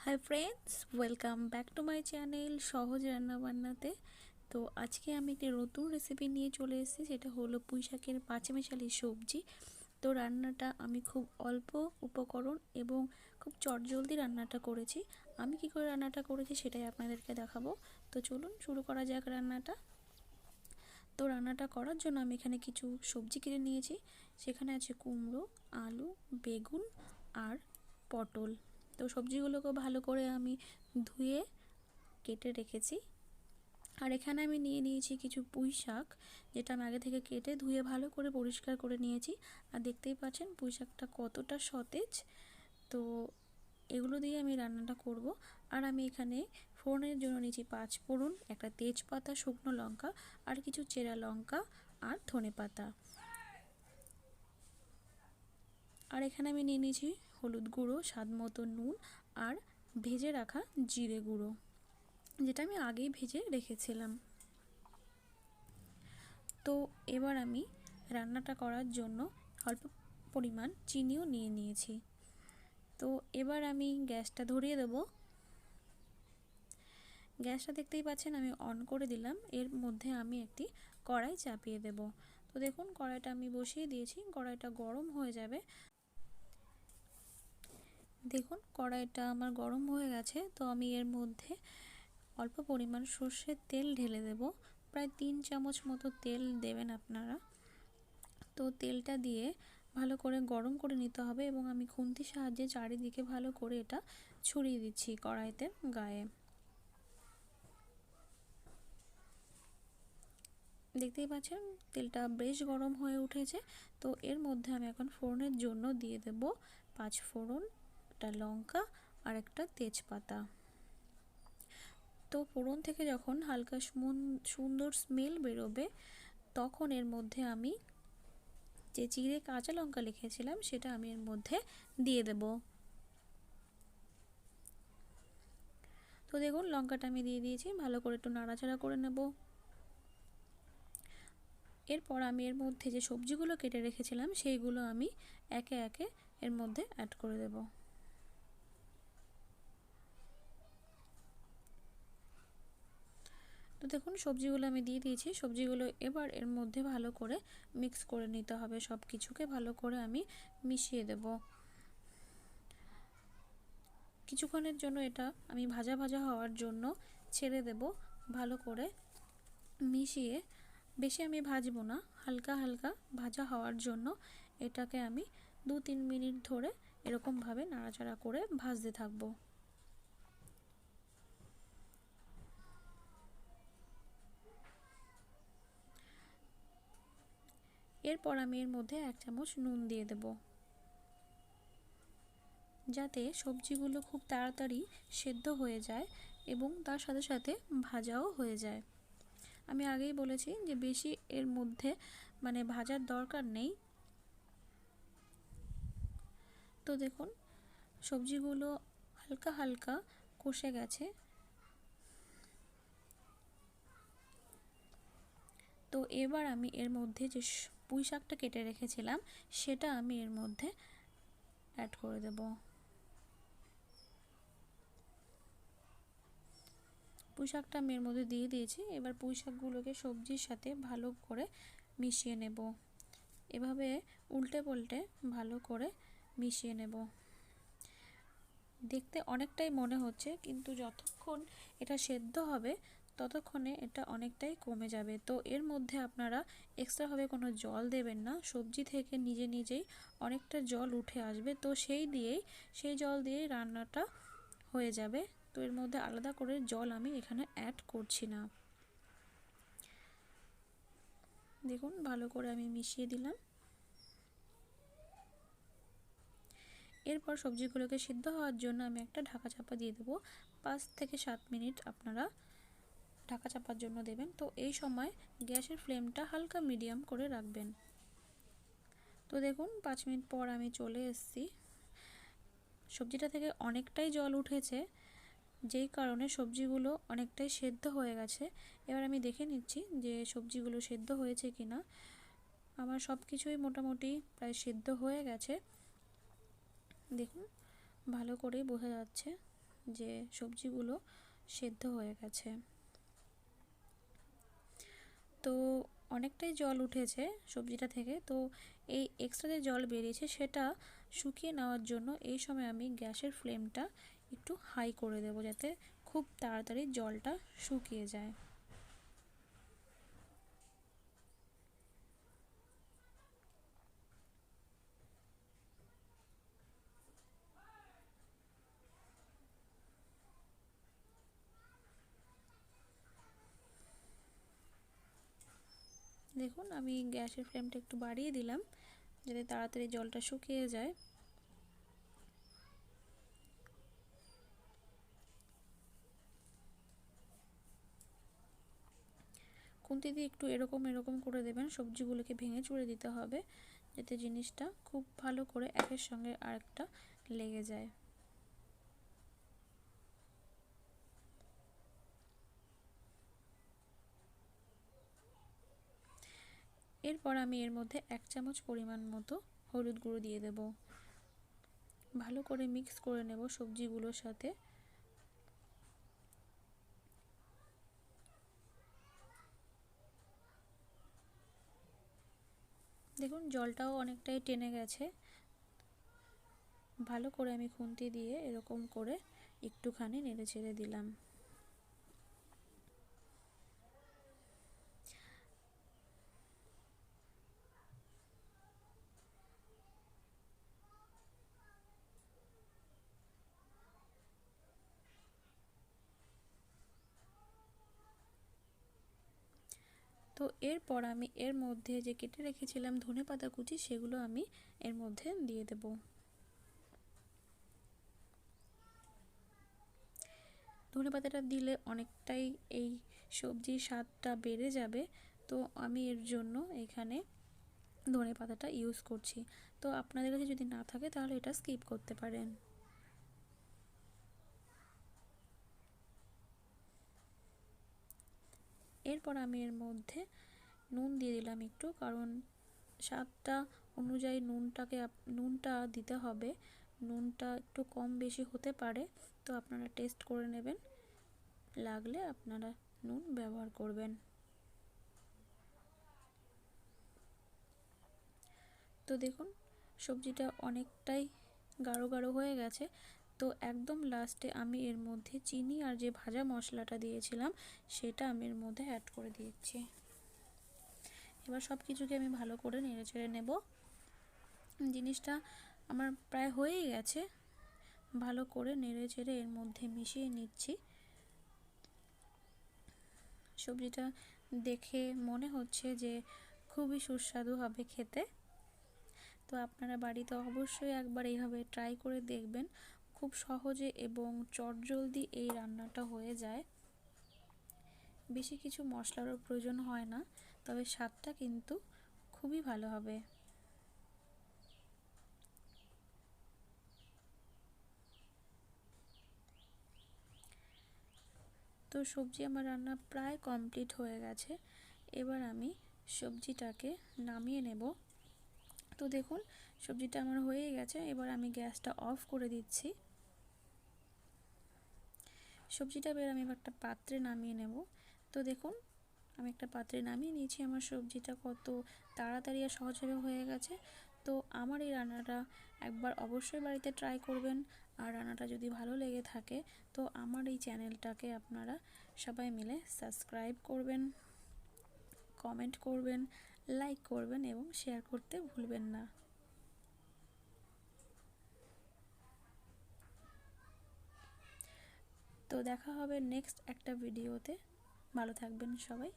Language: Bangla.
Hi friends, welcome back to my channel সহজ রান্না বান্নাতে। তো আজকে আমি একটি নতুন রেসিপি নিয়ে চলে এসেছি, সেটা হলো পুঁই শাকের পাঁচমিশালি সবজি। তো রান্নাটা আমি খুব অল্প উপকরণ এবং খুব চটজলদি রান্নাটা করেছি। আমি কি করে রান্নাটা করেছি সেটাই আপনাদেরকে দেখাবো। তো চলুন শুরু করা যাক রান্নাটা। তো রান্নাটা করার জন্য আমি এখানে কিছু সবজি কিনে নিয়েছি। সেখানে আছে কুমড়ো, আলু, বেগুন আর পটল। তো সবজিগুলোকে ভালো করে আমি ধুয়ে কেটে রেখেছি। আর এখানে আমি নিয়ে নিয়েছি কিছু পুঁই শাক, যেটা আমি আগে থেকে কেটে ধুয়ে ভালো করে পরিষ্কার করে নিয়েছি। আর দেখতেই পাচ্ছেন পুঁই শাকটা কতটা সতেজ। তো এগুলো দিয়ে আমি রান্নাটা করব। আর আমি এখানে ফোড়নের জন্য নিয়েছি 5 ফোড়ন, একটা তেজপাতা, শুকনো লঙ্কা আর কিছু চেরা লঙ্কা আর ধনেপাতা। আর এখানে আমি নিয়ে নিয়েছি হলুদ গুঁড়ো, স্বাদ মতো নুন আর ভেজে রাখা জিরে গুঁড়ো, যেটা আমি আগেই ভেজে রেখেছিলাম। তো এবার আমি রান্নাটা করার জন্য অল্প পরিমাণ চিনিও নিয়ে নিয়েছি। তো এবার আমি গ্যাসটা ধরিয়ে দেব। গ্যাসটা দেখতেই পাচ্ছেন আমি অন করে দিলাম। এর মধ্যে আমি একটি কড়াই চাপিয়ে দেব। তো দেখুন কড়াইটা আমি বসিয়ে দিয়েছি, কড়াইটা গরম হয়ে যাবে। দেখুন কড়াইটা আমার গরম হয়ে গেছে। তো আমি এর মধ্যে অল্প পরিমাণ সর্ষের তেল ঢেলে দেব। প্রায় 3 চামচ মতো তেল দেবেন আপনারা। তো তেলটা দিয়ে ভালো করে গরম করে নিতে হবে এবং আমি খুন্তির সাহায্যে চারিদিকে ভালো করে এটা ছড়িয়ে দিচ্ছি কড়াইতে গায়ে। দেখতেই পাচ্ছেন তেলটা বেশ গরম হয়ে উঠেছে। তো এর মধ্যে আমি এখন ফোড়নের জন্য দিয়ে দেব 5 ফোড়ন, একটা লঙ্কা আর একটা তেজপাতা। তো ফোড়ন থেকে যখন হালকা সুন্দর স্মেল বেরোবে, তখন এর মধ্যে আমি যে চিড়ে কাঁচা লঙ্কা লিখেছিলাম সেটা আমি এর মধ্যে দিয়ে দেব। তো দেখুন লঙ্কাটা আমি দিয়ে দিয়েছি, ভালো করে একটু নাড়াচাড়া করে নেব। এরপর আমি এর মধ্যে যে সবজিগুলো কেটে রেখেছিলাম সেইগুলো আমি একে একে এর মধ্যে অ্যাড করে দেব। তো দেখুন সবজিগুলো আমি দিয়ে দিয়েছি। সবজিগুলো এবার এর মধ্যে ভালো করে মিক্স করে নিতে হবে, সব কিছুকে ভালো করে আমি মিশিয়ে দেব। কিছুক্ষণের জন্য এটা আমি ভাজা ভাজা হওয়ার জন্য ছেড়ে দেব। ভালো করে মিশিয়ে, বেশি আমি ভাজবো না, হালকা হালকা ভাজা হওয়ার জন্য এটাকে আমি 2-3 মিনিট ধরে এরকমভাবে নাড়াচাড়া করে ভাজতে থাকবো। এরপর আমি এর মধ্যে 1 চামচ নুন দিয়ে দেব, যাতে সবজিগুলো খুব তাড়াতাড়ি সেদ্ধ হয়ে যায় এবং তার সাথে সাথে ভাজাও হয়ে যায়। আমি আগেই বলেছি যে বেশি এর মধ্যে ভাজার দরকার নেই। তো দেখুন সবজিগুলো হালকা হালকা কষে গেছে। তো এবার আমি এর মধ্যে যে পুঁই শাকটা কেটে রেখেছিলাম সেটা আমি এর মধ্যে অ্যাড করে দেব। পুঁই শাকটা আমি এর মধ্যে দিয়ে দিয়েছি। এবার পুঁই শাকগুলোকে সবজির সাথে ভালো করে মিশিয়ে নেব। এভাবে উল্টে পাল্টে ভালো করে মিশিয়ে নেব। দেখতে অনেকটাই মনে হচ্ছে, কিন্তু যতক্ষণ এটা সেদ্ধ হবে ততক্ষণে এটা অনেকটাই কমে যাবে। তো এর মধ্যে আপনারা এক্সট্রাভাবে কোনো জল দেবেন না, সবজি থেকে নিজে নিজেই অনেকটা জল উঠে আসবে। তো সেই জল দিয়েই রান্নাটা হয়ে যাবে। তো এর মধ্যে আলাদা করে জল আমি এখানে অ্যাড করছি না। দেখুন ভালো করে আমি মিশিয়ে দিলাম। এরপর সবজিগুলোকে সিদ্ধ হওয়ার জন্য আমি একটা ঢাকা চাপা দিয়ে দেবো। 5 থেকে 7 মিনিট আপনারা ঢাকা চাপার জন্য দেবেন। তো এই সময় গ্যাসের ফ্লেমটা হালকা মিডিয়াম করে রাখবেন। তো দেখুন 5 মিনিট পর আমি চলে এসেছি। সবজিটা থেকে অনেকটাই জল উঠেছে, যেই কারণে সবজিগুলো অনেকটাই সেদ্ধ হয়ে গেছে। এবার আমি দেখে নিচ্ছি যে সবজিগুলো সেদ্ধ হয়েছে কিনা। আমার সব কিছুই মোটামুটি প্রায় সেদ্ধ হয়ে গেছে। দেখুন ভালো করেই বোঝা যাচ্ছে যে সবজিগুলো সেদ্ধ হয়ে গেছে। তো অনেকটাই জল উঠেছে সবজিটা থেকে, তো এই এক্সট্রা যে জল বেরিয়েছে সেটা শুকিয়ে নেওয়ার জন্য এই সময় আমি গ্যাসের ফ্লেমটা একটু হাই করে দেবো, যাতে খুব তাড়াতাড়ি জলটা শুকিয়ে যায়। দেখুন আমি গ্যাসের ফ্লেমটা একটু বাড়িয়ে দিলাম যাতে তাড়াতাড়ি জলটা শুকিয়ে যায়। খুন্তি দিয়ে একটু এরকম এরকম করে দেবেন, সবজিগুলোকে ভেঙে চুড়ে দিতে হবে যাতে জিনিসটা খুব ভালো করে একের সঙ্গে আরেকটা লেগে যায়। এরপর আমি এর মধ্যে 1 চামচ পরিমাণ মতো হলুদ গুঁড়ো দিয়ে দেব। ভালো করে মিক্স করে নেব সবজিগুলোর সাথে। দেখুন জলটাও অনেকটাই টেনে গেছে। ভালো করে আমি খুন্তি দিয়ে এরকম করে একটুখানি নেড়ে ছেড়ে দিলাম। তো এরপর আমি এর মধ্যে যে কেটে রেখেছিলাম ধনেপাতা কুচি সেগুলো আমি এর মধ্যে দিয়ে দেব। ধনেপাতাটা দিলে অনেকটাই এই সবজির স্বাদটা বেড়ে যাবে, তো আমি এর জন্য এখানে ধনেপাতাটা ইউজ করছি। তো আপনাদের কাছে যদি না থাকে তাহলে এটা স্কিপ করতে পারেন। এরপর আমি এর মধ্যে নুন দিয়ে দিলাম একটু, কারণ স্বাদটা অনুযায়ী নুনটা দিতে হবে। নুনটা একটু কম বেশি হতে পারে, তো আপনারা টেস্ট করে নেবেন, লাগলে আপনারা নুন ব্যবহার করবেন। তো দেখুন সবজিটা অনেকটাই গাঢ় গাঢ় হয়ে গেছে। তো একদম লাস্টে আমি এর মধ্যে চিনি আর যে ভাজা মশলাটা দিয়েছিলাম সেটা আমি এর মধ্যে অ্যাড করে দিচ্ছি। এবার সব কিছুকে আমি ভালো করে নেড়ে চেড়ে নেব। জিনিসটা আমার প্রায় হয়েই গেছে, ভালো করে নেড়ে চেড়ে এর মধ্যে মিশিয়ে নিচ্ছি। সবজিটা দেখে মনে হচ্ছে যে খুবই সুস্বাদু হবে খেতে। তো আপনারা বাড়িতে অবশ্যই একবার এইভাবে ট্রাই করে দেখবেন। খুব সহজে এবং চটজলদি এই রান্নাটা হয়ে যায়। বেশি কিছু মশলারও প্রয়োজন হয় না, তবে স্বাদটা কিন্তু খুবই ভালো হবে। তো সবজি আমার রান্না প্রায় কমপ্লিট হয়ে গেছে। এবার আমি সবজিটাকে নামিয়ে নেব। তো দেখুন সবজিটা আমার হয়ে গেছে, এবার আমি গ্যাসটা অফ করে দিচ্ছি। সবজিটা এবার আমি একটা পাত্রে নামিয়ে নেব। তো দেখুন আমি একটা পাত্রে নামিয়ে নিয়েছি। আমার সবজিটা কত তাড়াতাড়ি আর সহজভাবে হয়ে গেছে। তো আমার এই রান্নাটা একবার অবশ্যই বাড়িতে ট্রাই করবেন। আর রান্নাটা যদি ভালো লেগে থাকে তো আমার এই চ্যানেলটাকে আপনারা সবাই মিলে সাবস্ক্রাইব করবেন, কমেন্ট করবেন, লাইক করবেন এবং শেয়ার করতে ভুলবেন না। তো দেখা হবে নেক্সট একটা ভিডিওতে। ভালো থাকবেন সবাই।